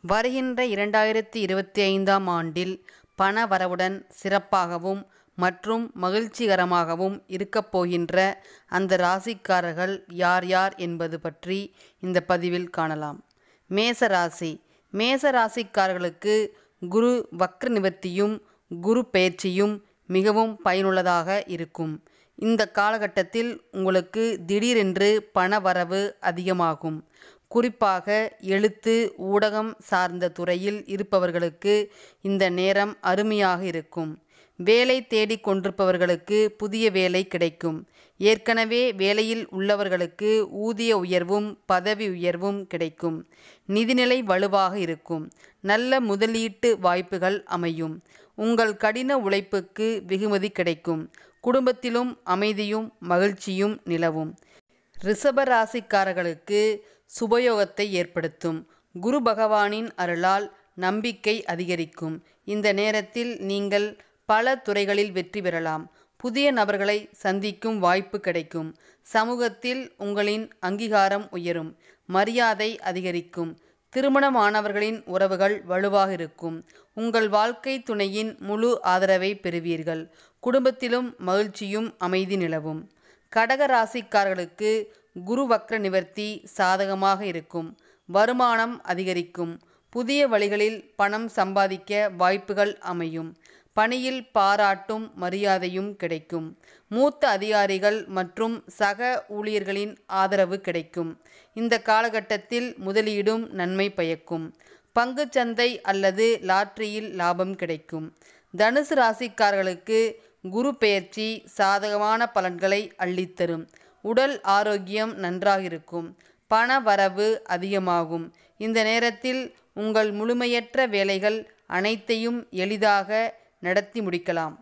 வருகின்ற 2025ஆம் ஆண்டில் பண வரவுடன் சிறப்பாகவும் மற்றும் மகிழ்ச்சிகரமாகவும் இருக்கப் போகின்ற அந்த ராசிக்காரர்கள் யார் யார் என்பது பற்றி இந்த பதிவில் காணலாம். மேசராசி. மேச ராசிக்காரர்களுக்கு குரு வக்ர நிவர்த்தியும் குரு பெயர்ச்சியும் மிகவும் பயனுள்ளதாக இருக்கும். இந்த காலகட்டத்தில் உங்களுக்கு திடீரென்று பண வரவு அதிகமாகும். குறிப்பாக எழுத்து, ஊடகம் சார்ந்த துறையில் இருப்பவர்களுக்கு இந்த நேரம் அருமையாக இருக்கும். வேலை தேடிக் கொண்டிருப்பவர்களுக்கு புதிய வேலை கிடைக்கும். ஏற்கனவே வேலையில் உள்ளவர்களுக்கு ஊதிய உயர்வும் பதவி உயர்வும் கிடைக்கும். நிதிநிலை வலுவாக இருக்கும். நல்ல முதலீட்டு வாய்ப்புகள் அமையும். உங்கள் கடின உழைப்புக்கு வெகுமதி கிடைக்கும். குடும்பத்திலும் அமைதியும் மகிழ்ச்சியும் நிலவும். ரிஷப ராசிக்காரர்களுக்கு சுபயோகத்தை ஏற்படுத்தும். குரு பகவானின் அருளால் நம்பிக்கை அதிகரிக்கும். இந்த நேரத்தில் நீங்கள் பல துறைகளில் வெற்றி பெறலாம். புதிய நபர்களை சந்திக்கும் வாய்ப்பு கிடைக்கும். சமூகத்தில் உங்களின் அங்கீகாரம் உயரும். மரியாதை அதிகரிக்கும். திருமணமானவர்களின் உறவுகள் வலுவாக இருக்கும். உங்கள் வாழ்க்கை துணையின் முழு ஆதரவை பெறுவீர்கள். குடும்பத்திலும் மகிழ்ச்சியும் அமைதி நிலவும். கடக ராசிக்காரர்களுக்கு குரு வக்ர நிவர்த்தி சாதகமாக இருக்கும். வருமானம் அதிகரிக்கும். புதிய வழிகளில் பணம் சம்பாதிக்க வாய்ப்புகள் அமையும். பணியில் பாராட்டும் மரியாதையும் கிடைக்கும். மூத்த அதிகாரிகள் மற்றும் சக ஊழியர்களின் ஆதரவு கிடைக்கும். இந்த காலகட்டத்தில் முதலீடும் நன்மை பயக்கும். பங்குச்சந்தை அல்லது லாட்டரியில் லாபம் கிடைக்கும். தனுசு ராசிக்காரர்களுக்கு குரு பெயர்ச்சி சாதகமான பலன்களை அள்ளித்தரும். உடல் ஆரோக்கியம் நன்றாக இருக்கும். பண வரவு அதிகமாகும். இந்த நேரத்தில் உங்கள் முழுமையற்ற வேலைகள் அனைத்தையும் எளிதாக நடத்தி முடிக்கலாம்.